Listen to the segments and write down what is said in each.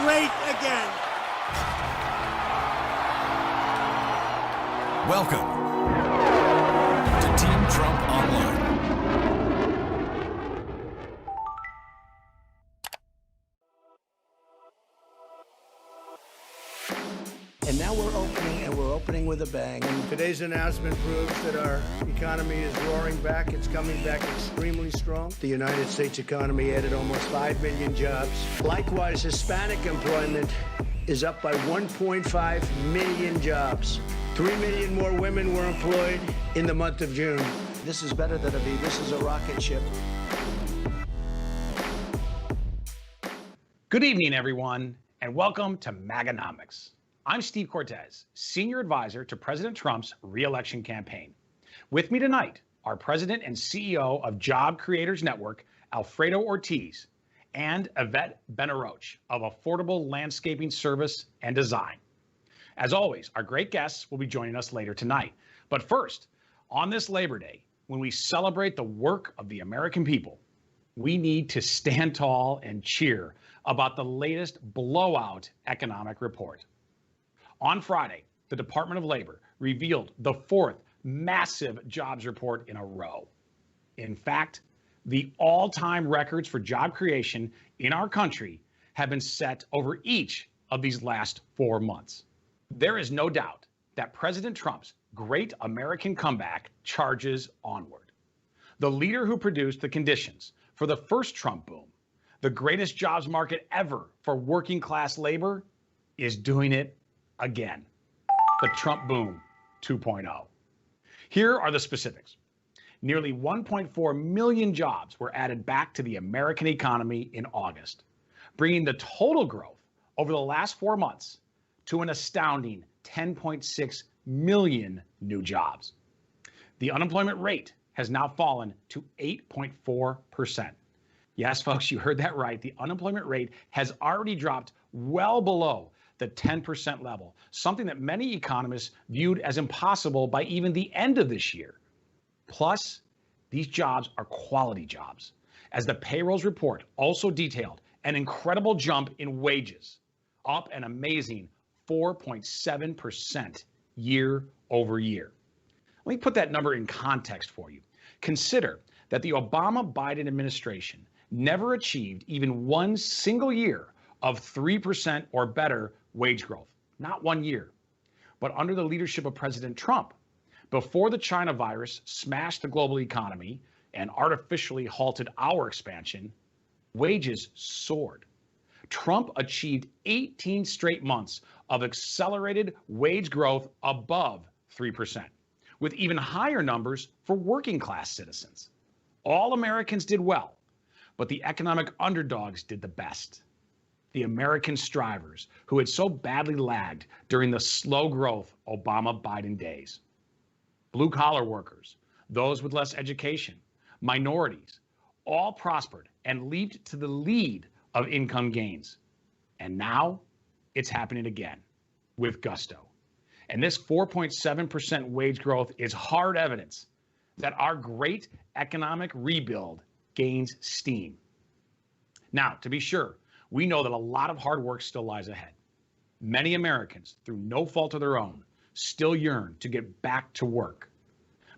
great again. Welcome to Team Trump Online. And now we're opening, and we're opening with a bang. And today's announcement proves that our economy is roaring back. It's coming back extremely strong. The United States economy added almost 5 million jobs. Likewise, Hispanic employment is up by 1.5 million jobs. 3 million more women were employed in the month of June. This is better than a V. This is a rocket ship. Good evening, everyone, and welcome to MAGAnomics. I'm Steve Cortes, Senior Advisor to President Trump's re-election campaign. With me tonight are President and CEO of Job Creators Network, Alfredo Ortiz, and Yvette Benarroch of Affordable Landscaping Service and Design. As always, our great guests will be joining us later tonight. But first, on this Labor Day, when we celebrate the work of the American people, we need to stand tall and cheer about the latest blowout economic report. On Friday, the Department of Labor revealed the fourth massive jobs report in a row. In fact, the all-time records for job creation in our country have been set over each of these last 4 months. There is no doubt that President Trump's great American comeback charges onward. The leader who produced the conditions for the first Trump boom, the greatest jobs market ever for working class labor, is doing it again. The Trump boom 2.0. Here are the specifics. Nearly 1.4 million jobs were added back to the American economy in August, bringing the total growth over the last 4 months to an astounding 10.6 million new jobs. The unemployment rate has now fallen to 8.4%. Yes, folks, you heard that right. The unemployment rate has already dropped well below the 10% level, something that many economists viewed as impossible by even the end of this year. Plus, these jobs are quality jobs, as the payrolls report also detailed an incredible jump in wages, up an amazing 4.7% year over year. Let me put that number in context for you. Consider that the Obama-Biden administration never achieved even one single year of 3% or better wage growth, not 1 year. But under the leadership of President Trump, before the China virus smashed the global economy and artificially halted our expansion, wages soared. Trump achieved 18 straight months of accelerated wage growth above 3%, with even higher numbers for working class citizens. All Americans did well, but the economic underdogs did the best. The American strivers who had so badly lagged during the slow growth Obama-Biden days. Blue-collar workers, those with less education, minorities, all prospered and leaped to the lead of income gains. And now it's happening again with gusto. And this 4.7% wage growth is hard evidence that our great economic rebuild gains steam. Now, to be sure, we know that a lot of hard work still lies ahead. Many Americans, through no fault of their own, still yearn to get back to work.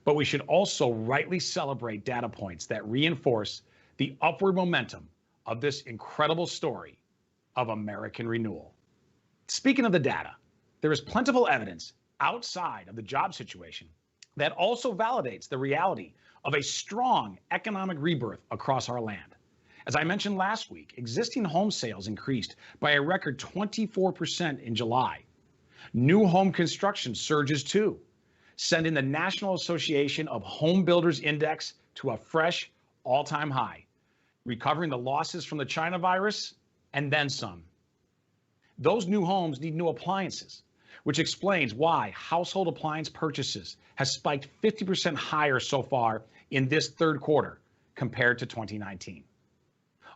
But we should also rightly celebrate data points that reinforce the upward momentum of this incredible story of American renewal. Speaking of the data, there is plentiful evidence outside of the job situation that also validates the reality of a strong economic rebirth across our land. As I mentioned last week, existing home sales increased by a record 24% in July. New home construction surges too, sending the National Association of Home Builders Index to a fresh all-time high, recovering the losses from the China virus and then some. Those new homes need new appliances, which explains why household appliance purchases has spiked 50% higher so far in this third quarter compared to 2019.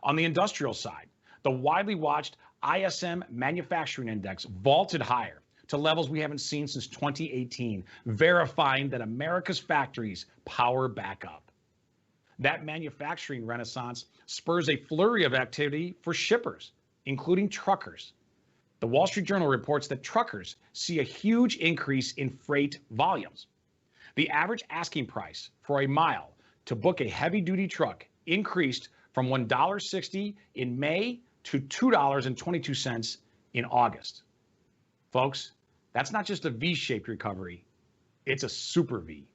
On the industrial side, the widely watched ISM Manufacturing Index vaulted higher to levels we haven't seen since 2018, verifying that America's factories power back up. That manufacturing renaissance spurs a flurry of activity for shippers, including truckers, The Wall Street Journal reports that truckers see a huge increase in freight volumes. The average asking price for a mile to book a heavy-duty truck increased from $1.60 in May to $2.22 in August. Folks, that's not just a V-shaped recovery, it's a super V.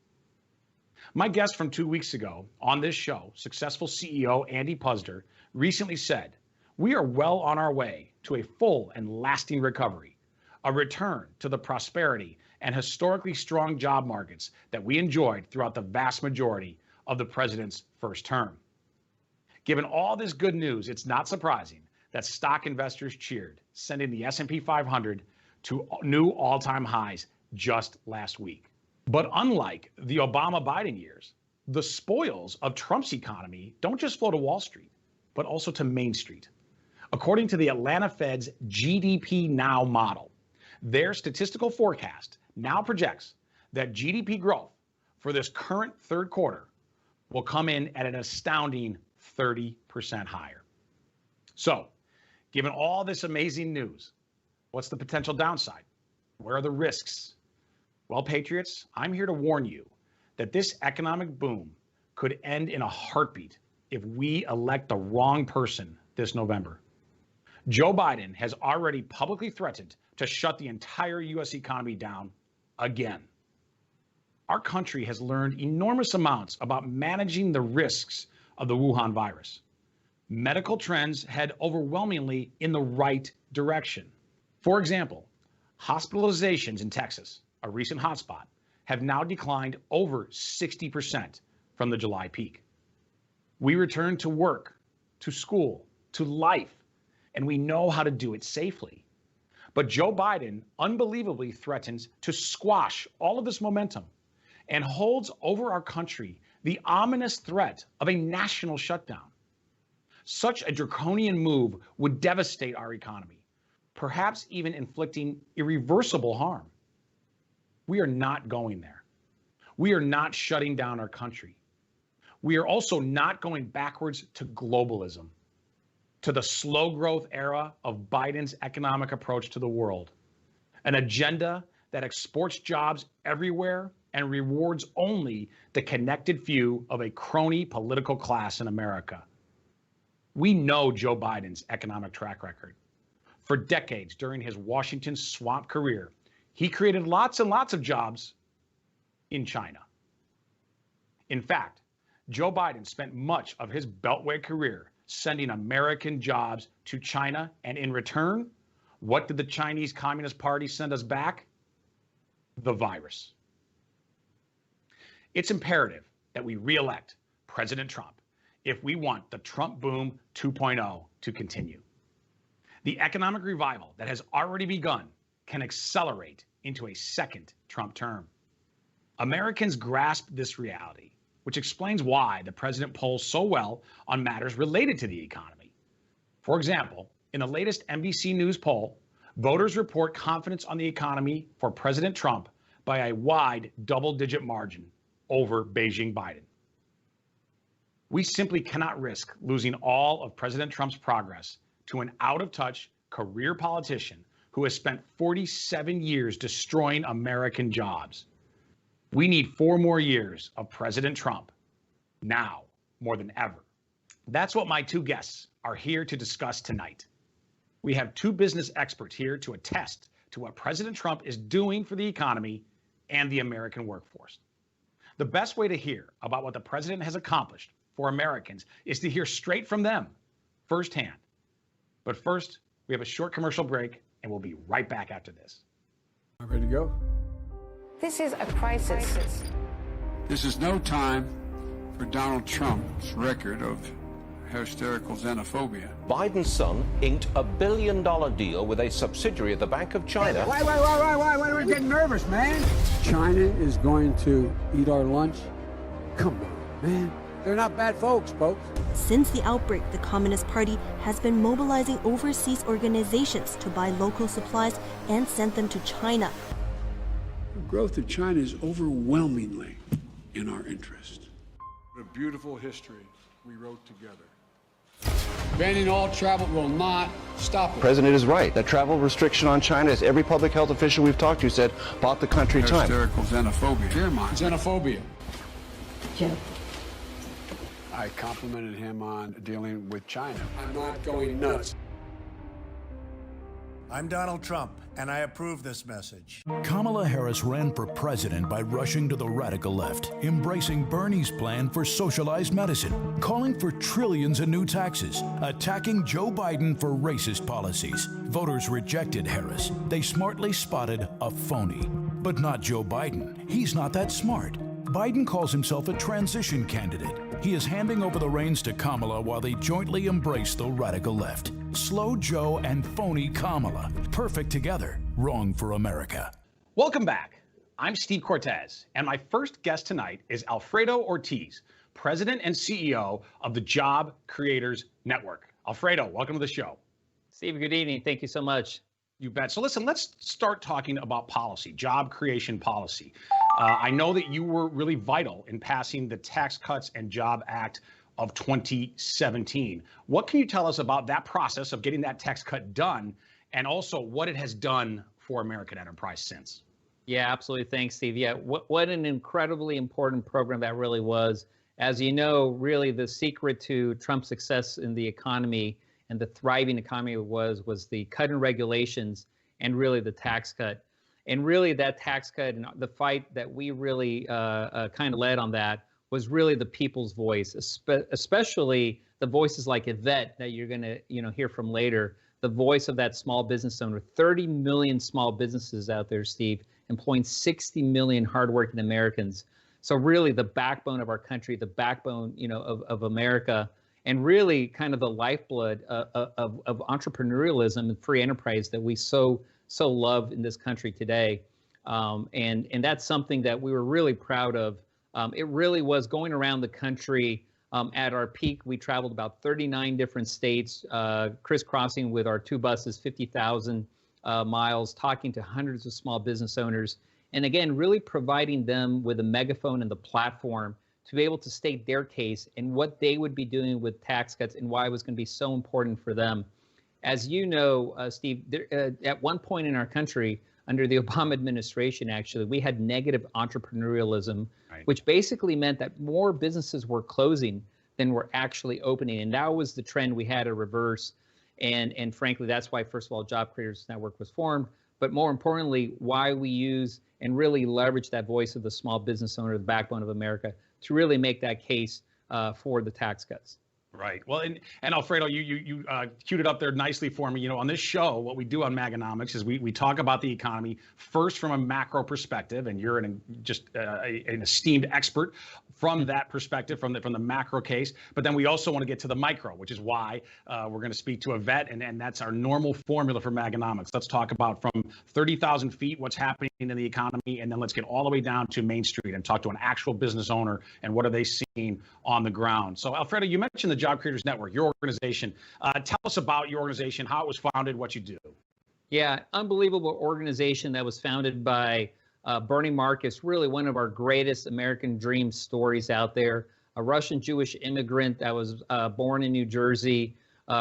My guest from 2 weeks ago on this show, successful CEO Andy Puzder, recently said, "We are well on our way to a full and lasting recovery, a return to the prosperity and historically strong job markets that we enjoyed throughout the vast majority of the president's first term." Given all this good news, it's not surprising that stock investors cheered, sending the S&P 500 to new all-time highs just last week. But unlike the Obama-Biden years, the spoils of Trump's economy don't just flow to Wall Street, but also to Main Street. According to the Atlanta Fed's GDP Now model, their statistical forecast now projects that GDP growth for this current third quarter will come in at an astounding 30% higher. So, given all this amazing news, what's the potential downside? Where are the risks? Well, Patriots, I'm here to warn you that this economic boom could end in a heartbeat if we elect the wrong person this November. Joe Biden has already publicly threatened to shut the entire U.S. economy down again. Our country has learned enormous amounts about managing the risks of the Wuhan virus. Medical trends head overwhelmingly in the right direction. For example, hospitalizations in Texas, a recent hotspot, have now declined over 60% from the July peak. We return to work, to school, to life, and we know how to do it safely. But Joe Biden unbelievably threatens to squash all of this momentum and holds over our country the ominous threat of a national shutdown. Such a draconian move would devastate our economy, perhaps even inflicting irreversible harm. We are not going there. We are not shutting down our country. We are also not going backwards to globalism, to the slow growth era of Biden's economic approach to the world, an agenda that exports jobs everywhere and rewards only the connected few of a crony political class in America. We know Joe Biden's economic track record. For decades during his Washington swamp career, he created lots and lots of jobs in China. In fact, Joe Biden spent much of his Beltway career sending American jobs to China, and in return, what did the Chinese Communist Party send us back? The virus. It's imperative that we re-elect President Trump if we want the Trump boom 2.0 to continue. The economic revival that has already begun can accelerate into a second Trump term. Americans grasp this reality, which explains why the president polls so well on matters related to the economy. For example, in the latest NBC News poll, voters report confidence on the economy for President Trump by a wide double-digit margin over Beijing Biden. We simply cannot risk losing all of President Trump's progress to an out-of-touch career politician who has spent 47 years destroying American jobs. We need 4 more years of President Trump, now more than ever. That's what my 2 guests are here to discuss tonight. We have 2 business experts here to attest to what President Trump is doing for the economy and the American workforce. The best way to hear about what the president has accomplished for Americans is to hear straight from them, firsthand. But first, we have a short commercial break, and we'll be right back after this. Ready to go? This is a crisis. This is no time for Donald Trump's record of hysterical xenophobia. Biden's son inked a $1 billion deal with a subsidiary of the Bank of China. Why are we getting nervous, man? China is going to eat our lunch? Come on, man. They're not bad folks. Since the outbreak, the Communist Party has been mobilizing overseas organizations to buy local supplies and send them to China. The growth of China is overwhelmingly in our interest. What a beautiful history we wrote together. Banning all travel will not stop it. The president is right. That travel restriction on China, as every public health official we've talked to said, bought the country time. Hysterical xenophobia. Xenophobia. Joe. I complimented him on dealing with China. I'm not going nuts. I'm Donald Trump, and I approve this message. Kamala Harris ran for president by rushing to the radical left, embracing Bernie's plan for socialized medicine, calling for trillions in new taxes, attacking Joe Biden for racist policies. Voters rejected Harris. They smartly spotted a phony. But not Joe Biden. He's not that smart. Biden calls himself a transition candidate. He is handing over the reins to Kamala while they jointly embrace the radical left. Slow Joe and phony Kamala. Perfect together. Wrong for America. Welcome back. I'm Steve Cortes, and my first guest tonight is Alfredo Ortiz, President and CEO of the Job Creators Network. Alfredo, welcome to the show. Steve, good evening. Thank you so much. You bet. So listen, let's start talking about policy, job creation policy. I know that you were really vital in passing the Tax Cuts and Job Act of 2017. What can you tell us about that process of getting that tax cut done, and also what it has done for American enterprise since? Yeah, absolutely. Thanks, Steve. Yeah, what an incredibly important program that really was. As you know, really the secret to Trump's success in the economy and the thriving economy was the cut in regulations and really the tax cut. And really that tax cut and the fight that we really kind of led on that was really the people's voice, especially the voices like Yvette that you're going to hear from later, the voice of that small business owner. 30 million small businesses out there, Steve, employing 60 million hardworking Americans. So really the backbone of our country, the backbone of America, and really kind of the lifeblood of entrepreneurialism and free enterprise that we so love in this country today. And that's something that we were really proud of. It really was going around the country. At our peak, we traveled about 39 different states, crisscrossing with our two buses, 50,000 miles, talking to hundreds of small business owners. And again, really providing them with a megaphone and the platform to be able to state their case and what they would be doing with tax cuts and why it was going to be so important for them. As you know, Steve, at one point in our country, under the Obama administration, actually, we had negative entrepreneurialism, right, which basically meant that more businesses were closing than were actually opening. And that was the trend we had to reverse. And frankly, that's why, first of all, Job Creators Network was formed. But more importantly, why we use and really leverage that voice of the small business owner, the backbone of America, to really make that case for the tax cuts. Right. Well, and Alfredo, you queued it up there nicely for me. On this show, what we do on MAGAnomics is we talk about the economy first from a macro perspective, and you're an esteemed expert from that perspective, from the macro case. But then we also want to get to the micro, which is why we're going to speak to Yvette, and that's our normal formula for MAGAnomics. Let's talk about from 30,000 feet what's happening in the economy, and then let's get all the way down to Main Street and talk to an actual business owner and what are they seeing on the ground. So, Alfredo, you mentioned the Job Creators Network, your organization. Tell us about your organization, how it was founded, what you do. Yeah, unbelievable organization that was founded by Bernie Marcus, really one of our greatest American dream stories out there. A Russian Jewish immigrant that was born in New Jersey,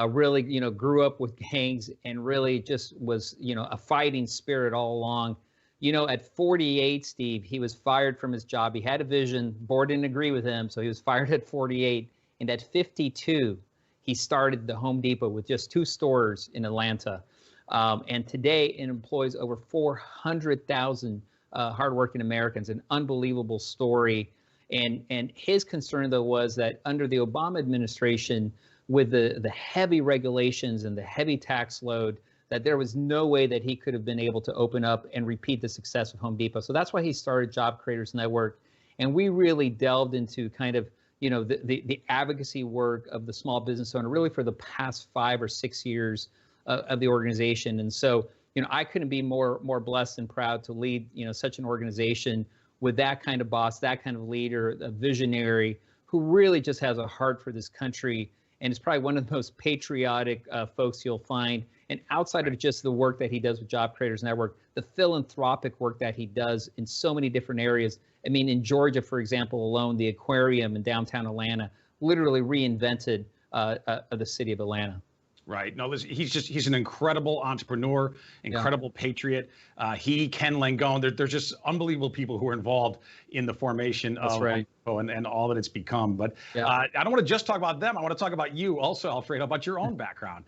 really, grew up with gangs and really just was, a fighting spirit all along. At 48, Steve, he was fired from his job. He had a vision. Board didn't agree with him, so he was fired at 48. And at 52, he started the Home Depot with just 2 stores in Atlanta. And today it employs over 400,000 hardworking Americans, an unbelievable story. And his concern, though, was that under the Obama administration, with the heavy regulations and the heavy tax load, that there was no way that he could have been able to open up and repeat the success of Home Depot. So that's why he started Job Creators Network. And we really delved into kind of, the advocacy work of the small business owner really for the past 5 or 6 years of the organization. And so, I couldn't be more blessed and proud to lead, such an organization with that kind of boss, that kind of leader, a visionary who really just has a heart for this country. And is probably one of the most patriotic folks you'll find. And outside of just the work that he does with Job Creators Network, the philanthropic work that he does in so many different areas. I mean, in Georgia, for example, alone, the aquarium in downtown Atlanta literally reinvented the city of Atlanta. Right. No, he's an incredible entrepreneur, incredible patriot. He, Ken Langone, there's just unbelievable people who are involved in the formation of and all that it's become. But I don't want to just talk about them. I want to talk about you also, Alfredo, about your own background.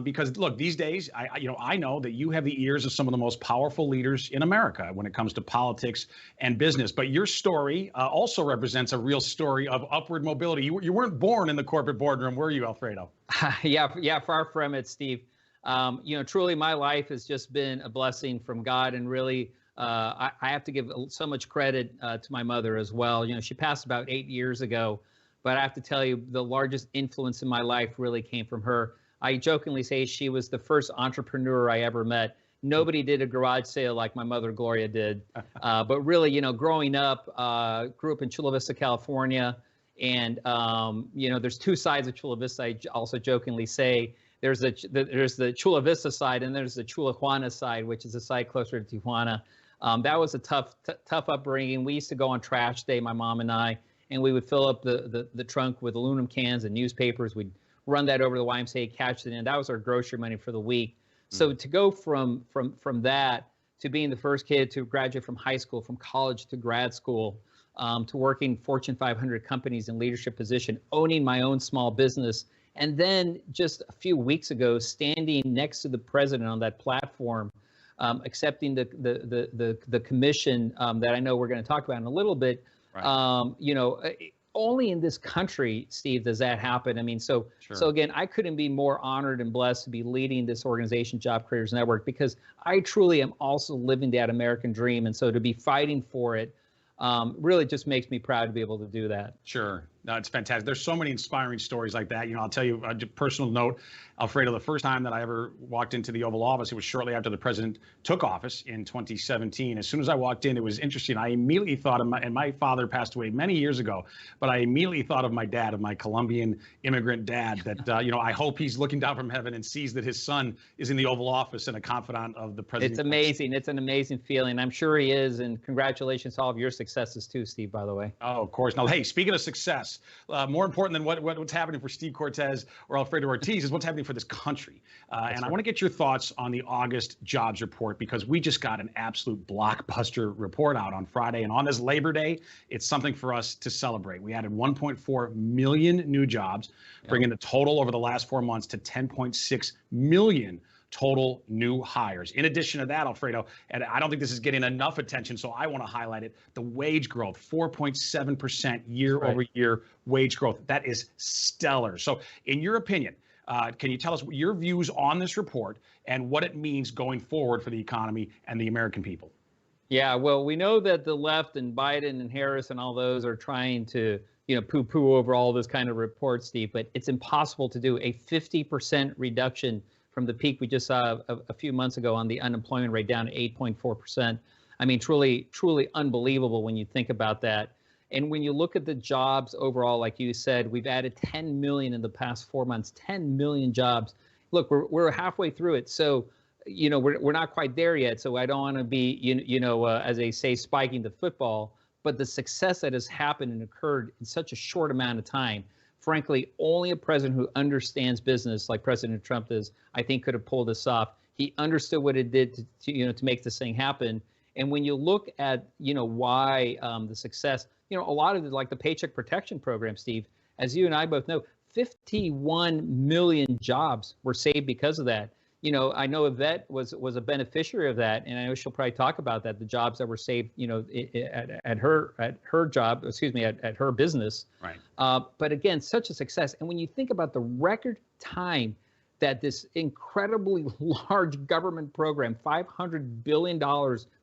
Because look, these days, I know that you have the ears of some of the most powerful leaders in America when it comes to politics and business. But your story also represents a real story of upward mobility. You weren't born in the corporate boardroom, were you, Alfredo? Yeah, far from it, Steve. Truly my life has just been a blessing from God, and really I have to give so much credit to my mother as well. She passed about 8 years ago, but I have to tell you, the largest influence in my life really came from her. I jokingly say she was the first entrepreneur I ever met. Nobody did a garage sale like my mother, Gloria, did. But really, growing up, grew up in Chula Vista, California. And, there's two sides of Chula Vista. I also jokingly say there's the Chula Vista side, and there's the Chula Juana side, which is a side closer to Tijuana. That was a tough upbringing. We used to go on trash day, my mom and I, and we would fill up the trunk with aluminum cans and newspapers. We'd run that over the YMCA, catch it in. That was our grocery money for the week. So to go from that to being the first kid to graduate from high school, from college to grad school, to working Fortune 500 companies in leadership position, owning my own small business, and then just a few weeks ago, standing next to the president on that platform, accepting the commission that I know we're going to talk about in a little bit. Only in this country, Steve, does that happen. I mean, so again, I couldn't be more honored and blessed to be leading this organization, Job Creators Network, because I truly am also living that American dream, and so to be fighting for it really just makes me proud to be able to do that. Sure. No, it's fantastic. There's so many inspiring stories like that. I'll tell you a personal note, Alfredo, the first time that I ever walked into the Oval Office, it was shortly after the president took office in 2017. As soon as I walked in, it was interesting. I immediately thought of my father passed away many years ago, but I immediately thought of my dad, of my Colombian immigrant dad, that, I hope he's looking down from heaven and sees that his son is in the Oval Office and a confidant of the president. It's amazing. It's an amazing feeling. I'm sure he is. And congratulations to all of your successes too, Steve, by the way. Oh, of course. Now, hey, speaking of success, more important than what's happening for Steve Cortes or Alfredo Ortiz is what's happening for this country. And I want to get your thoughts on the August jobs report, because we just got an absolute blockbuster report out on Friday. And on this Labor Day, it's something for us to celebrate. We added 1.4 million new jobs, bringing the total over the last 4 months to 10.6 million total new hires. In addition to that, Alfredo, and I don't think this is getting enough attention, so I want to highlight it, the wage growth, 4.7% year over year wage growth. That is stellar. So in your opinion, can you tell us your views on this report and what it means going forward for the economy and the American people? Yeah, well, we know that the left and Biden and Harris and all those are trying to, poo-poo over all this kind of report, Steve, but it's impossible to do. A 50% reduction from the peak we just saw a few months ago on the unemployment rate, down to 8.4%. I mean, truly unbelievable when you think about that. And when you look at the jobs overall, like you said, we've added 10 million in the past 4 months, 10 million jobs. Look, we're halfway through it. So, we're not quite there yet. So I don't want to be, as they say, spiking the football. But the success that has happened and occurred in such a short amount of time, frankly, only a president who understands business like President Trump does, I think, could have pulled this off. He understood what it did to make this thing happen. And when you look at, why the success, a lot of it, like the Paycheck Protection Program, Steve, as you and I both know, 51 million jobs were saved because of that. I know Yvette was a beneficiary of that, and I know she'll probably talk about that, the jobs that were saved, at her job, at her business. Right. But again, such a success. And when you think about the record time that this incredibly large government program, $500 billion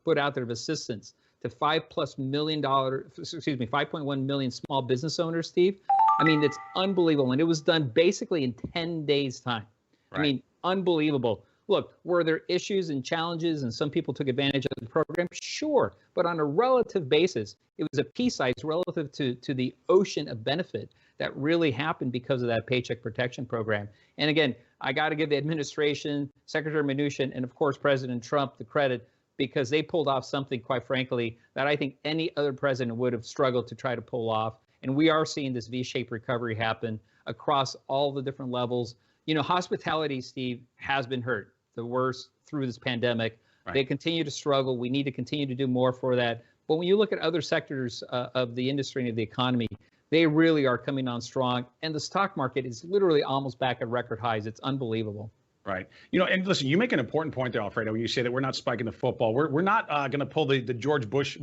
put out there of assistance to 5.1 million small business owners, Steve. I mean, it's unbelievable. And it was done basically in 10 days time. Right. I mean, unbelievable. Look, were there issues and challenges and some people took advantage of the program? Sure. But on a relative basis, it was a pea size relative to the ocean of benefit that really happened because of that Paycheck Protection Program. And again, I got to give the administration, Secretary Mnuchin, and of course, President Trump the credit, because they pulled off something, quite frankly, that I think any other president would have struggled to try to pull off. And we are seeing this V-shaped recovery happen. across all the different levels. You know, hospitality, Steve, has been hurt the worst through this pandemic. Right. They continue to struggle. We need to continue to do more for that. But when you look at other sectors of the industry and of the economy, they really are coming on strong. And the stock market is literally almost back at record highs. It's unbelievable. Right. You know, and listen, you make an important point there, Alfredo, when you say that we're not spiking the football. We're not going to pull the George Bush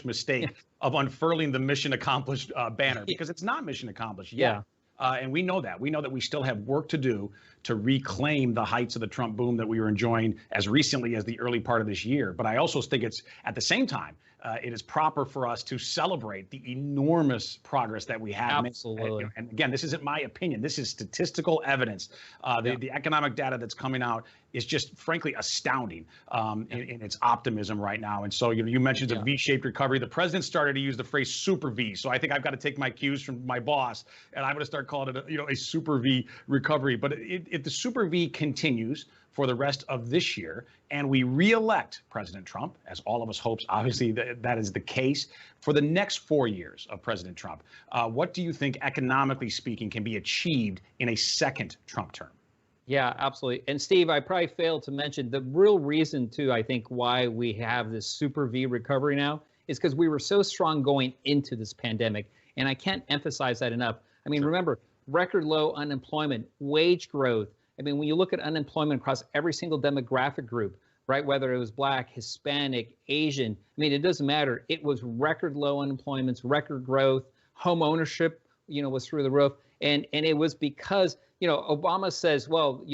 mistake of unfurling the mission accomplished banner, because it's not mission accomplished yet. Yeah. And we know that. We know that we still have work to do to reclaim the heights of the Trump boom that we were enjoying as recently as the early part of this year. But I also think it's, at the same time, it is proper for us to celebrate the enormous progress that we have. Absolutely. And again, this isn't my opinion. This is statistical evidence. The economic data that's coming out is just frankly astounding in its optimism right now. And so you mentioned a V-shaped recovery. The president started to use the phrase super V. So I think I've got to take my cues from my boss, and I'm going to start calling it a super V recovery. But if the super V continues for the rest of this year, and we re-elect President Trump, as all of us hopes, obviously that is the case, for the next 4 years of President Trump, what do you think, economically speaking, can be achieved in a second Trump term? Yeah, absolutely. And Steve, I probably failed to mention the real reason, too, I think, why we have this super V recovery now is because we were so strong going into this pandemic. And I can't emphasize that enough. I mean, remember, record low unemployment, wage growth. I mean, when you look at unemployment across every single demographic group, right, whether it was Black, Hispanic, Asian, I mean, it doesn't matter. It was record low unemployment, record growth, home ownership, was through the roof. And it was because, Obama says, well,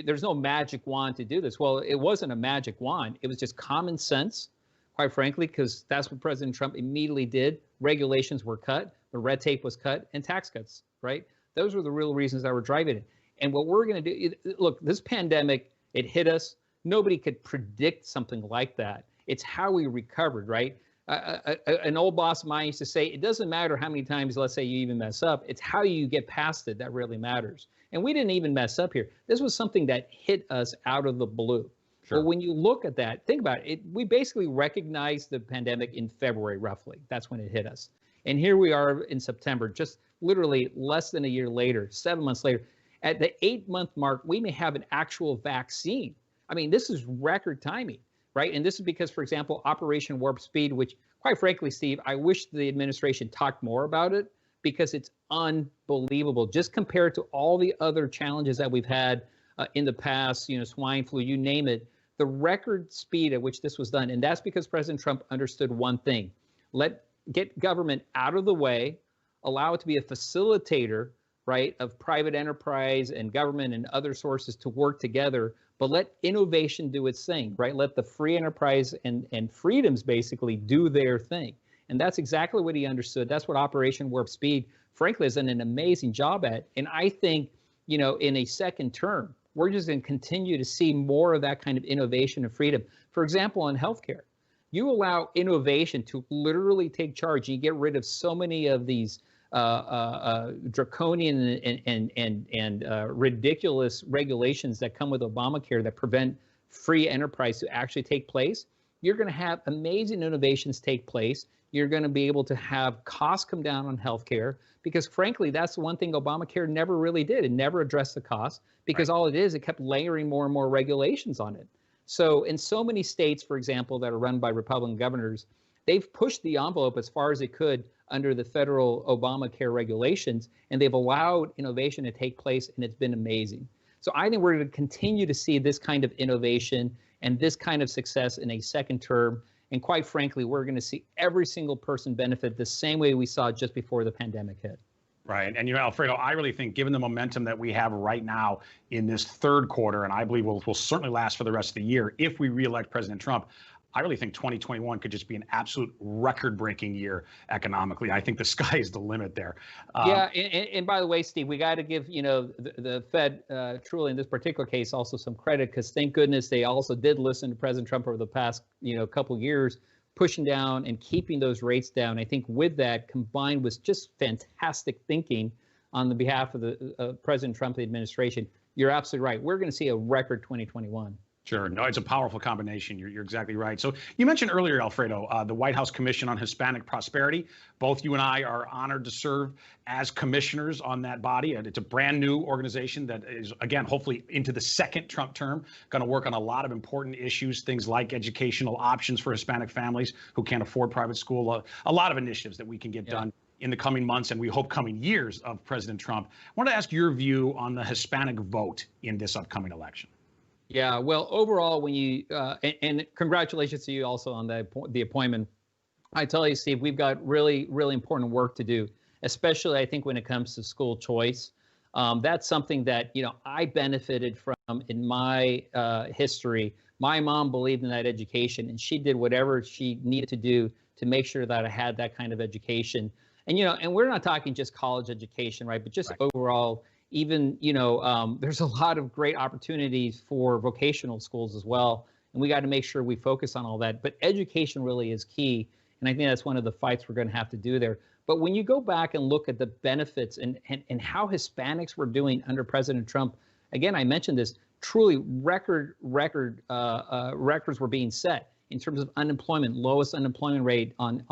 there's no magic wand to do this. Well, it wasn't a magic wand. It was just common sense, quite frankly, because that's what President Trump immediately did. Regulations were cut, the red tape was cut, and tax cuts, right? Those were the real reasons that were driving it. And what we're going to do, look, this pandemic, it hit us. Nobody could predict something like that. It's how we recovered, right? An old boss of mine used to say, it doesn't matter how many times, let's say, you even mess up. It's how you get past it that really matters. And we didn't even mess up here. This was something that hit us out of the blue. Sure. But when you look at that, think about it. We basically recognized the pandemic in February, roughly. That's when it hit us. And here we are in September, just literally less than a year later, 7 months later. At the 8-month mark, we may have an actual vaccine. I mean, this is record timing, right? And this is because, for example, Operation Warp Speed, which, quite frankly, Steve, I wish the administration talked more about it because it's unbelievable. Just compared to all the other challenges that we've had in the past, swine flu, you name it, the record speed at which this was done. And that's because President Trump understood one thing: get government out of the way, allow it to be a facilitator, right, of private enterprise and government and other sources to work together, but let innovation do its thing, right? Let the free enterprise and freedoms basically do their thing. And that's exactly what he understood. That's what Operation Warp Speed, frankly, has done an amazing job at. And I think, in a second term, we're just going to continue to see more of that kind of innovation and freedom. For example, in healthcare, you allow innovation to literally take charge. You get rid of so many of these draconian and ridiculous regulations that come with Obamacare that prevent free enterprise to actually take place. You're going to have amazing innovations take place. You're going to be able to have costs come down on healthcare because, frankly, that's the one thing Obamacare never really did. It never addressed the cost because all it is, it kept layering more and more regulations on it. So in so many states, for example, that are run by Republican governors, they've pushed the envelope as far as they could under the federal Obamacare regulations, and they've allowed innovation to take place, and it's been amazing. So I think we're going to continue to see this kind of innovation and this kind of success in a second term. And quite frankly, we're going to see every single person benefit the same way we saw just before the pandemic hit. Right. And, Alfredo, I really think given the momentum that we have right now in this third quarter, and I believe will certainly last for the rest of the year, if we reelect President Trump, I really think 2021 could just be an absolute record-breaking year economically. I think the sky is the limit there. And by the way, Steve, we got to give the Fed truly in this particular case also some credit because thank goodness they also did listen to President Trump over the past couple of years, pushing down and keeping those rates down. I think with that combined with just fantastic thinking on the behalf of the President Trump, the administration, you're absolutely right. We're going to see a record 2021. Sure. No, it's a powerful combination. You're exactly right. So you mentioned earlier, Alfredo, the White House Commission on Hispanic Prosperity. Both you and I are honored to serve as commissioners on that body. And it's a brand new organization that is, again, hopefully into the second Trump term, going to work on a lot of important issues, things like educational options for Hispanic families who can't afford private school, a lot of initiatives that we can get done in the coming months and we hope coming years of President Trump. I want to ask your view on the Hispanic vote in this upcoming election. Yeah, well, overall, when you and congratulations to you also on the appointment. I tell you, Steve, we've got really, really important work to do, especially I think when it comes to school choice. That's something that I benefited from in my history. My mom believed in that education, and she did whatever she needed to do to make sure that I had that kind of education. And and we're not talking just college education, right? But just overall. Even, there's a lot of great opportunities for vocational schools as well. And we got to make sure we focus on all that. But education really is key. And I think that's one of the fights we're going to have to do there. But when you go back and look at the benefits and how Hispanics were doing under President Trump, again, I mentioned this, truly records were being set in terms of unemployment, lowest unemployment rate on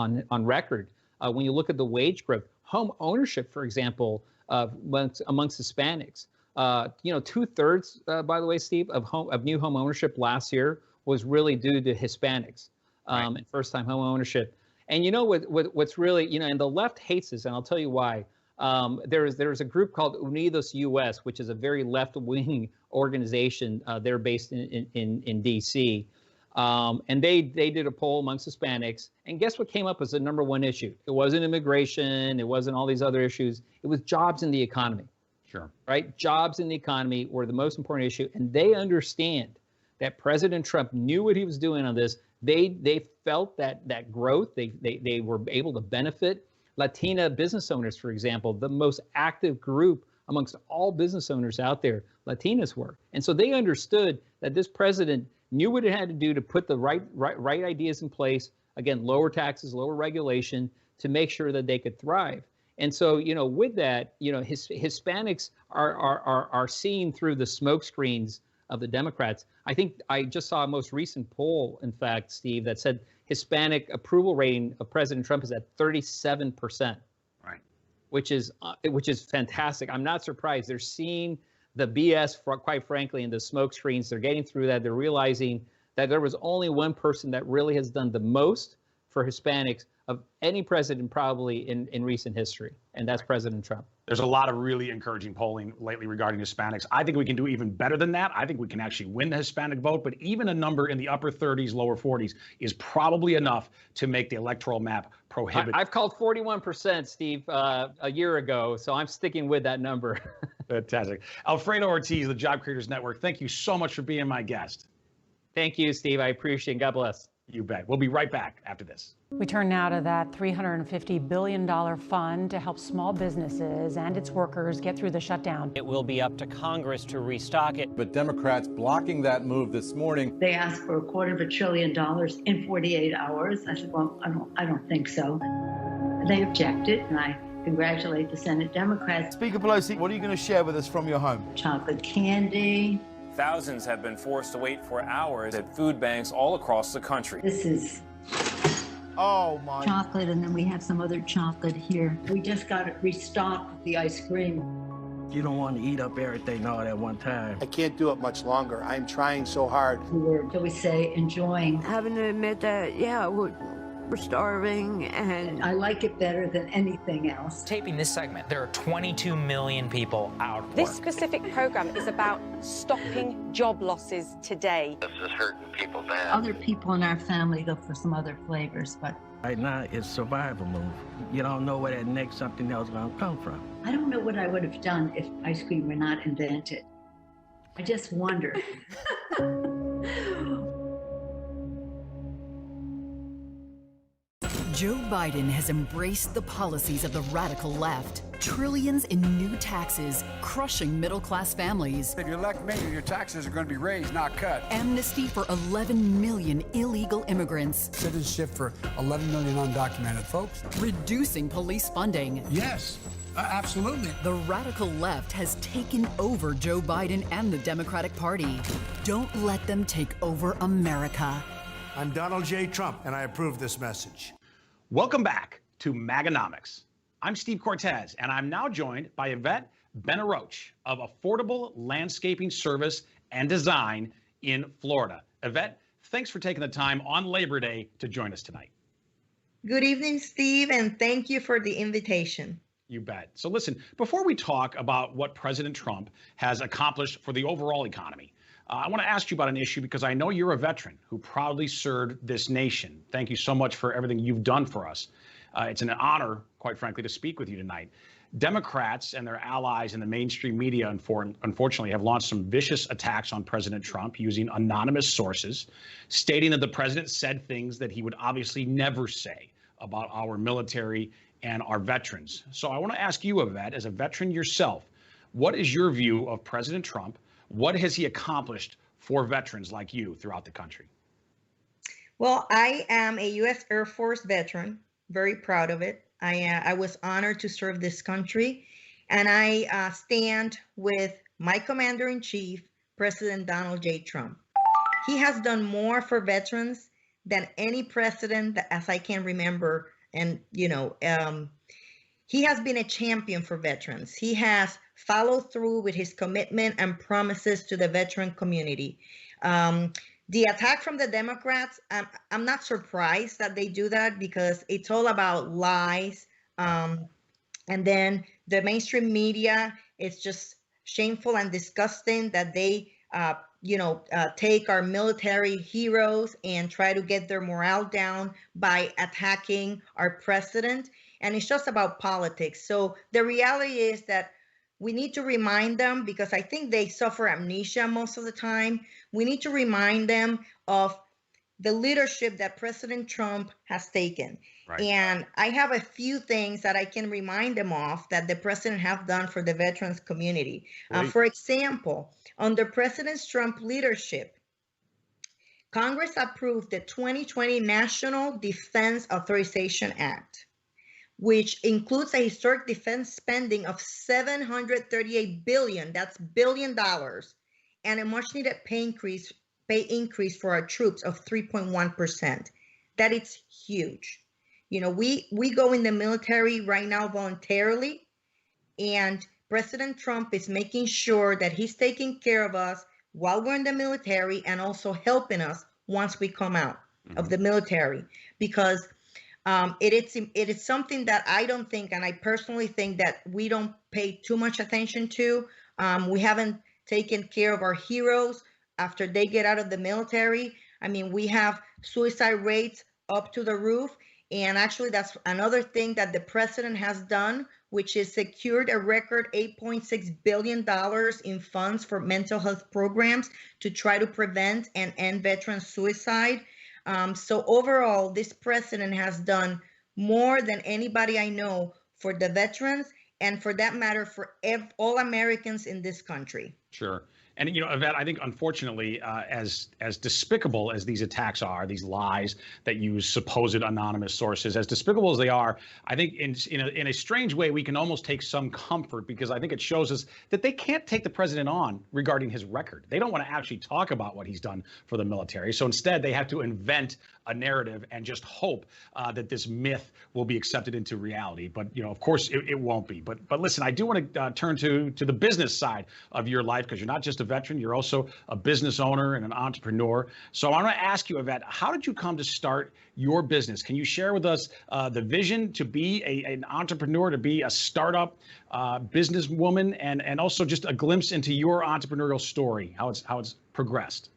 record. When you look at the wage growth, home ownership, for example, amongst Hispanics, 2/3, by the way, Steve, of new home ownership last year was really due to Hispanics and first-time home ownership. And what's really, and the left hates this, and I'll tell you why. There's a group called Unidos US, which is a very left-wing organization. They're based in D.C. And they did a poll amongst Hispanics, and guess what came up as the #1 issue? It wasn't immigration, it wasn't all these other issues. It was jobs in the economy. Sure. Right? Jobs in the economy were the most important issue, and they understand that President Trump knew what he was doing on this. They felt that growth. They were able to benefit. Latina business owners, for example, the most active group amongst all business owners out there, Latinas were. And so they understood that this president knew what it had to do to put the right ideas in place. Again, lower taxes, lower regulation to make sure that they could thrive. And so, with that, Hispanics are seen through the smoke screens of the Democrats. I think I just saw a most recent poll, in fact, Steve, that said Hispanic approval rating of President Trump is at 37%. Right. Which is fantastic. I'm not surprised. They're seeing the BS, quite frankly, in the smoke screens. They're getting through that. They're realizing that there was only one person that really has done the most for Hispanics of any president probably in recent history, and that's President Trump. There's a lot of really encouraging polling lately regarding Hispanics. I think we can do even better than that. I think we can actually win the Hispanic vote, but even a number in the upper 30s, lower 40s is probably enough to make the electoral map prohibitive. I've called 41%, Steve, a year ago, so I'm sticking with that number. Fantastic. Alfredo Ortiz, the Job Creators Network, thank you so much for being my guest. Thank you, Steve. I appreciate it. God bless. You bet. We'll be right back after this. We turn now to that $350 billion fund to help small businesses and its workers get through the shutdown. It will be up to Congress to restock it. But Democrats blocking that move this morning. They asked for $250 billion in 48 hours. I said, well, I don't think so. They objected, and I congratulate the Senate Democrats. Speaker Pelosi, what are you going to share with us from your home? Chocolate candy. Thousands have been forced to wait for hours at food banks all across the country. This is chocolate, and then we have some other chocolate here. We just got it restocked with the ice cream. You don't want to eat up everything all at one time. I can't do it much longer. I'm trying so hard. Shall we say, enjoying. Having to admit that, yeah, we're starving, and I like it better than anything else. Taping this segment, there are 22 million people out of work. This specific program is about stopping job losses today. This is hurting people bad. Other people in our family go for some other flavors, but right now it's survival move. You don't know where that next something else is going to come from. I don't know what I would have done if ice cream were not invented. I just wonder. Joe Biden has embraced the policies of the radical left. Trillions in new taxes, crushing middle-class families. If you elect me, your taxes are going to be raised, not cut. Amnesty for 11 million illegal immigrants. Citizenship for 11 million undocumented folks. Reducing police funding. Yes, Absolutely. The radical left has taken over Joe Biden and the Democratic Party. Don't let them take over America. I'm Donald J. Trump, and I approve this message. Welcome back to MAGAnomics. I'm Steve Cortes, and I'm now joined by Yvette Benarroch of Affordable Landscaping Service and Design in Florida. Yvette, thanks for taking the time on Labor Day to join us tonight. Good evening, Steve, and thank you for the invitation. You bet. So listen, before we talk about what President Trump has accomplished for the overall economy, I want to ask you about an issue because I know you're a veteran who proudly served this nation. Thank you so much for everything you've done for us. It's an honor, quite frankly, to speak with you tonight. Democrats and their allies in the mainstream media, unfortunately, have launched some vicious attacks on President Trump using anonymous sources, stating that the president said things that he would obviously never say about our military and our veterans. So I want to ask you, Yvette, as a veteran yourself, what is your view of President Trump? What has he accomplished for veterans like you throughout the country? Well, I am a U.S. Air Force veteran, very proud of it. I was honored to serve this country, and I stand with my Commander-in-Chief, President Donald J. Trump. He has done more for veterans than any president that, as I can remember, and he has been a champion for veterans. He has followed through with his commitment and promises to the veteran community. The attack from the Democrats, I'm not surprised that they do that because it's all about lies. And then the mainstream media, it's just shameful and disgusting that they, take our military heroes and try to get their morale down by attacking our president. And it's just about politics. So the reality is that we need to remind them, because I think they suffer amnesia most of the time. We need to remind them of the leadership that President Trump has taken. Right. And I have a few things that I can remind them of that the president has done for the veterans community. For example, under President Trump's leadership, Congress approved the 2020 National Defense Authorization Act, which includes a historic defense spending of $738 billion, that's $billion, and a much needed pay increase for our troops of 3.1%. That is huge. We go in the military right now voluntarily, and President Trump is making sure that he's taking care of us while we're in the military and also helping us once we come out of the military, because it is something that I don't think, and I personally think that we don't pay too much attention to. We haven't taken care of our heroes after they get out of the military. I mean, we have suicide rates up to the roof. And actually, that's another thing that the president has done, which is secured a record $8.6 billion in funds for mental health programs to try to prevent and end veteran suicide. So overall, this president has done more than anybody I know for the veterans, and for that matter, for all Americans in this country. Sure. And, Yvette, I think, unfortunately, as despicable as these attacks are, these lies that use supposed anonymous sources, as despicable as they are, I think in a strange way, we can almost take some comfort, because I think it shows us that they can't take the president on regarding his record. They don't want to actually talk about what he's done for the military. So instead, they have to invent a narrative and just hope that this myth will be accepted into reality. But, of course, it won't be. But listen, I do want to turn to the business side of your life, because you're not just a veteran, you're also a business owner and an entrepreneur. So I want to ask you, Yvette, how did you come to start your business? Can you share with us the vision to be an entrepreneur, to be a startup businesswoman, and also just a glimpse into your entrepreneurial story, how it's progressed?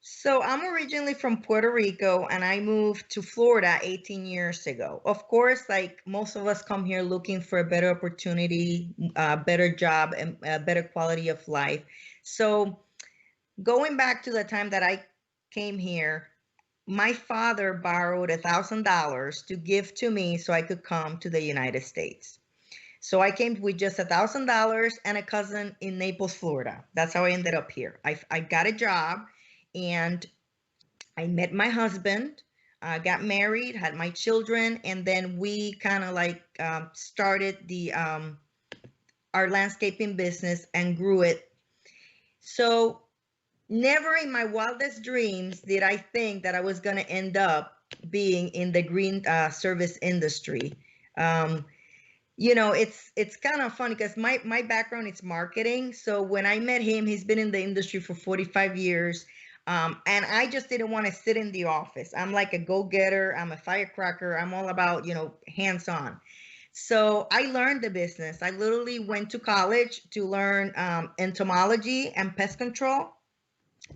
So I'm originally from Puerto Rico, and I moved to Florida 18 years ago. Of course, like most of us come here looking for a better opportunity, a better job, and a better quality of life. So going back to the time that I came here, my father borrowed $1,000 to give to me so I could come to the United States. So I came with just $1,000 and a cousin in Naples, Florida. That's how I ended up here. I got a job. And I met my husband. got married, had my children, and then we kind of like started our landscaping business and grew it. So never in my wildest dreams did I think that I was going to end up being in the green service industry. You know, it's kind of funny because my background is marketing. So when I met him, he's been in the industry for 45 years. And I just didn't want to sit in the office. I'm like a go-getter. I'm a firecracker. I'm all about, you know, hands-on. So I learned the business. I literally went to college to learn entomology and pest control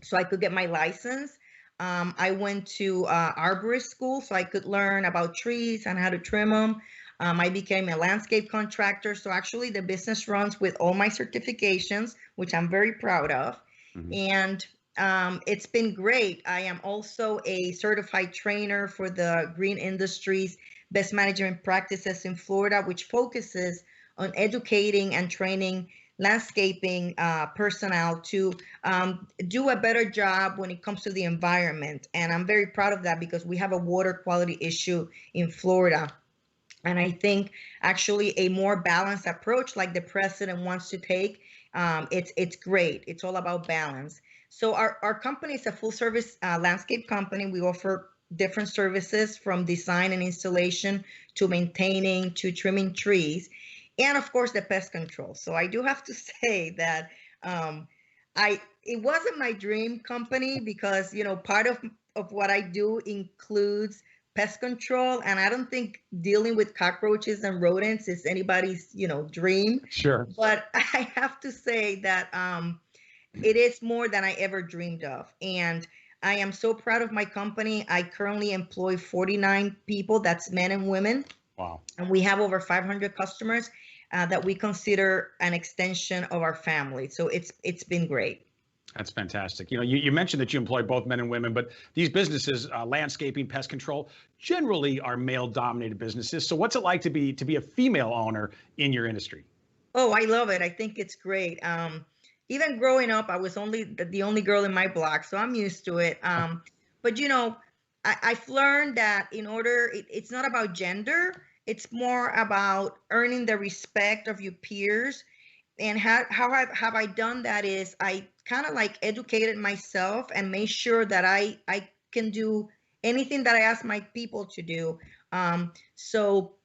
so I could get my license. I went to arborist school so I could learn about trees and how to trim them. I became a landscape contractor. So actually the business runs with all my certifications, which I'm very proud of. And it's been great. I am also a certified trainer for the green industry's best management practices in Florida, which focuses on educating and training landscaping personnel to do a better job when it comes to the environment. And I'm very proud of that because we have a water quality issue in Florida. And I think actually a more balanced approach like the president wants to take, it's great. It's all about balance. So our company is a full service landscape company. We offer different services from design and installation to maintaining to trimming trees, and of course the pest control. So I do have to say that it wasn't my dream company because, you know, part of what I do includes pest control, and I don't think dealing with cockroaches and rodents is anybody's, you know, dream. Sure. But I have to say that it is more than I ever dreamed of. And I am so proud of my company. I currently employ 49 people. That's men and women. Wow. And we have over 500 customers that we consider an extension of our family. So it's been great. That's fantastic. You know, you mentioned that you employ both men and women, but these businesses, landscaping, pest control, generally are male-dominated businesses. So what's it like to be a female owner in your industry? Oh, I love it. I think it's great. Even growing up, I was the only girl in my block, so I'm used to it. But you know, I've learned that it's not about gender. It's more about earning the respect of your peers. And how have I done that is I kind of like educated myself and made sure that I can do anything that I ask my people to do. So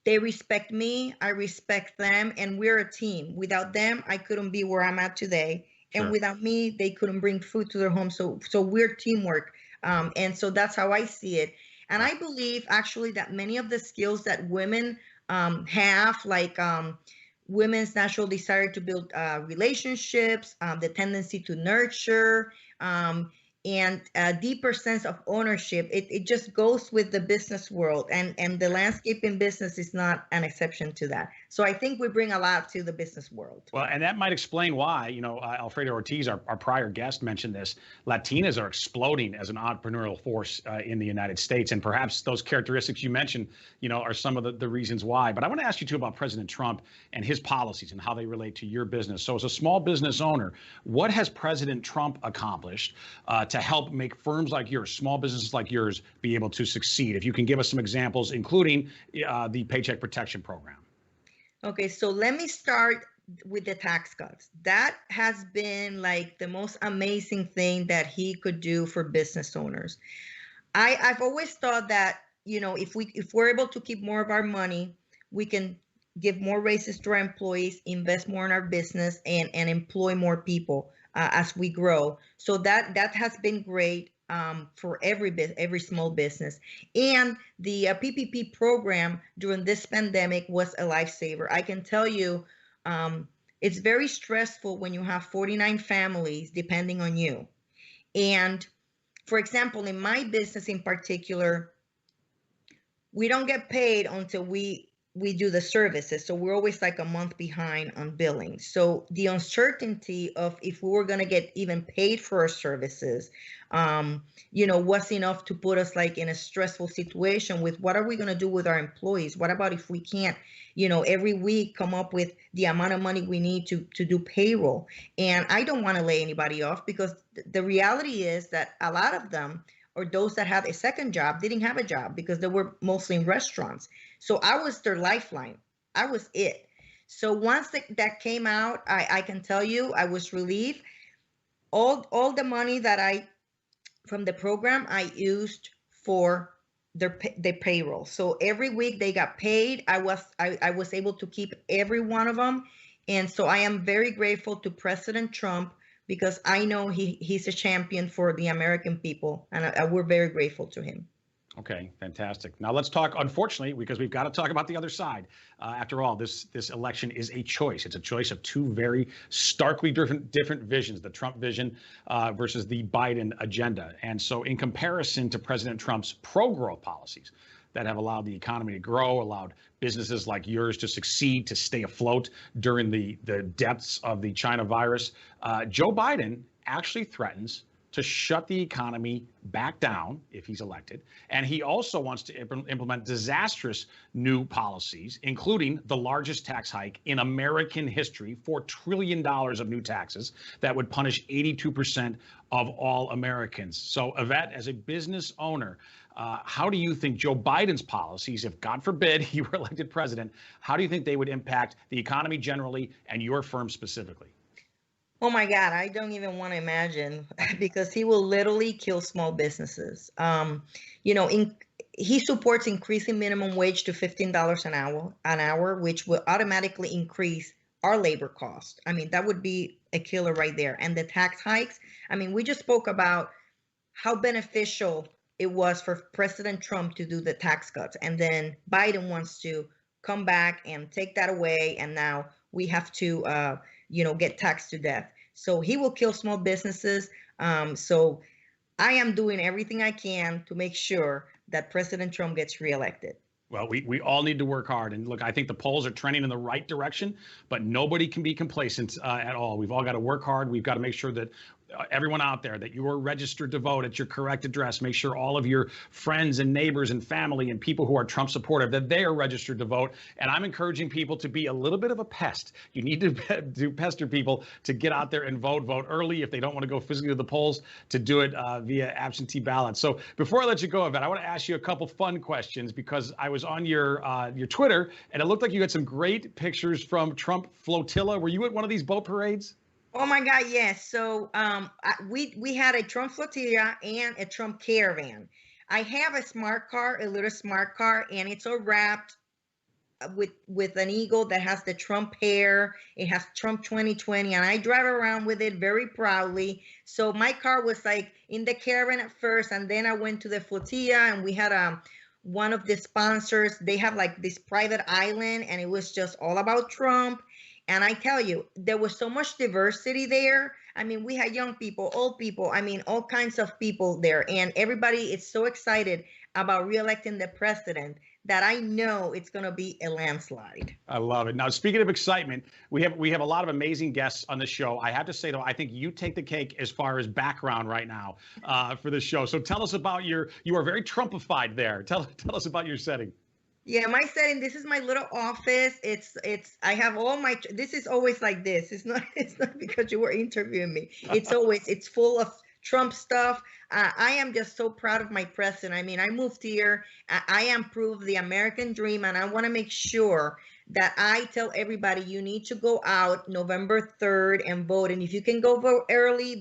they respect me, I respect them, and we're a team. Without them, I couldn't be where I'm at today. And without me, they couldn't bring food to their home. So we're teamwork. And so that's how I see it. And I believe actually that many of the skills that women have, like women's natural desire to build relationships, the tendency to nurture, and a deeper sense of ownership, it just goes with the business world, and the landscaping business is not an exception to that. So I think we bring a lot to the business world. Well, and that might explain why, you know, Alfredo Ortiz, our prior guest, mentioned this. Latinas are exploding as an entrepreneurial force in the United States, and perhaps those characteristics you mentioned, you know, are some of the reasons why. But I want to ask you too about President Trump and his policies and how they relate to your business. So as a small business owner, what has President Trump accomplished to help make firms like yours, small businesses like yours, be able to succeed? If you can give us some examples, including the Paycheck Protection Program. Okay, so let me start with the tax cuts. That has been like the most amazing thing that he could do for business owners. I've always thought that, you know, if we're able to keep more of our money, we can give more raises to our employees, invest more in our business, and employ more people as we grow. So that has been great for every small business. And the PPP program during this pandemic was a lifesaver. I can tell you, it's very stressful when you have 49 families depending on you. And for example, in my business in particular, we don't get paid until we do the services. So we're always like a month behind on billing. So the uncertainty of if we were going to get even paid for our services, you know, was enough to put us like in a stressful situation with what are we going to do with our employees? What about if we can't, you know, every week come up with the amount of money we need to do payroll? And I don't want to lay anybody off because the reality is that a lot of them or those that had a second job didn't have a job because they were mostly in restaurants. So I was their lifeline. I was it. So once that came out, I can tell you I was relieved. All the money that from the program I used for their payroll. So every week they got paid. I was able to keep every one of them. And so I am very grateful to President Trump because I know he's a champion for the American people, and we're very grateful to him. Okay, fantastic. Now let's talk, unfortunately, because we've got to talk about the other side. After all, this election is a choice. It's a choice of two very starkly different visions, the Trump vision versus the Biden agenda. And so in comparison to President Trump's pro-growth policies that have allowed the economy to grow, allowed businesses like yours to succeed, to stay afloat during the depths of the China virus, Joe Biden actually threatens to shut the economy back down if he's elected. And he also wants to implement disastrous new policies, including the largest tax hike in American history, $4 trillion of new taxes that would punish 82% of all Americans. So Yvette, as a business owner, how do you think Joe Biden's policies, if God forbid he were elected president, how do you think they would impact the economy generally and your firm specifically? Oh my God, I don't even want to imagine because he will literally kill small businesses. He supports increasing minimum wage to $15 an hour, which will automatically increase our labor cost. I mean, that would be a killer right there. And the tax hikes, I mean, we just spoke about how beneficial it was for President Trump to do the tax cuts. And then Biden wants to come back and take that away. And now we have to, get taxed to death. So he will kill small businesses. So I am doing everything I can to make sure that President Trump gets reelected. Well, we all need to work hard. And look, I think the polls are trending in the right direction, but nobody can be complacent at all. We've all got to work hard. We've got to make sure that everyone out there, that you are registered to vote at your correct address. Make sure all of your friends and neighbors and family and people who are Trump supportive, that they are registered to vote. And I'm encouraging people to be a little bit of a pest. You need to pester people to get out there and vote early if they don't want to go physically to the polls, to do it via absentee ballot. So before I let you go, Yvette, I want to ask you a couple fun questions because I was on your Twitter and it looked like you had some great pictures from Trump flotilla. Were you at one of these boat parades? Oh my God, yes. So we had a Trump flotilla and a Trump caravan. I have a smart car, a little smart car, and it's all wrapped with an eagle that has the Trump hair. It has Trump 2020, and I drive around with it very proudly. So my car was like in the caravan at first, and then I went to the flotilla, and we had one of the sponsors. They have like this private island, and it was just all about Trump. And I tell you, there was so much diversity there. I mean, we had young people, old people, I mean, all kinds of people there. And everybody is so excited about reelecting the president that I know it's going to be a landslide. I love it. Now, speaking of excitement, we have a lot of amazing guests on the show. I have to say, though, I think you take the cake as far as background right now for the show. So tell us about you are very Trumpified there. Tell us about your setting. Yeah, my setting, this is my little office. I have all my, this is always like this. It's not because you were interviewing me. It's full of Trump stuff. I am just so proud of my president. I mean, I moved here. I am proof of the American dream. And I want to make sure that I tell everybody you need to go out November 3rd and vote. And if you can go vote early,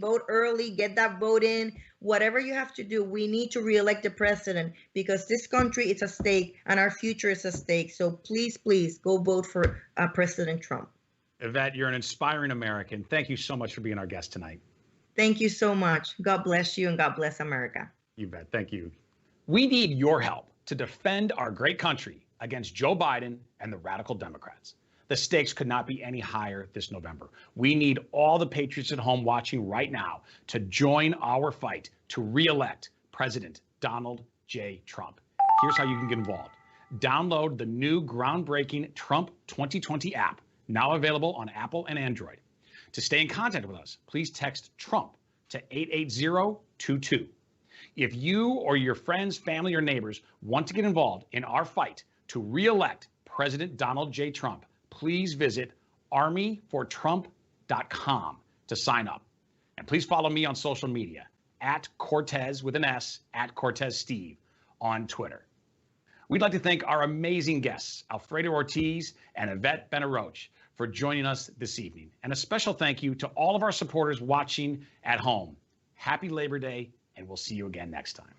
get that vote in. Whatever you have to do, we need to reelect the president because this country is at stake and our future is at stake. So please, please go vote for President Trump. Yvette, you're an inspiring American. Thank you so much for being our guest tonight. Thank you so much. God bless you and God bless America. You bet. Thank you. We need your help to defend our great country against Joe Biden and the radical Democrats. The stakes could not be any higher this November. We need all the patriots at home watching right now to join our fight to re-elect President Donald J. Trump. Here's how you can get involved. Download the new groundbreaking Trump 2020 app, now available on Apple and Android. To stay in contact with us, please text Trump to 88022. If you or your friends, family, or neighbors want to get involved in our fight to re-elect President Donald J. Trump, please visit armyfortrump.com to sign up. And please follow me on social media at Cortes with an S, at Cortes Steve on Twitter. We'd like to thank our amazing guests, Alfredo Ortiz and Yvette Benarroch, for joining us this evening. And a special thank you to all of our supporters watching at home. Happy Labor Day, and we'll see you again next time.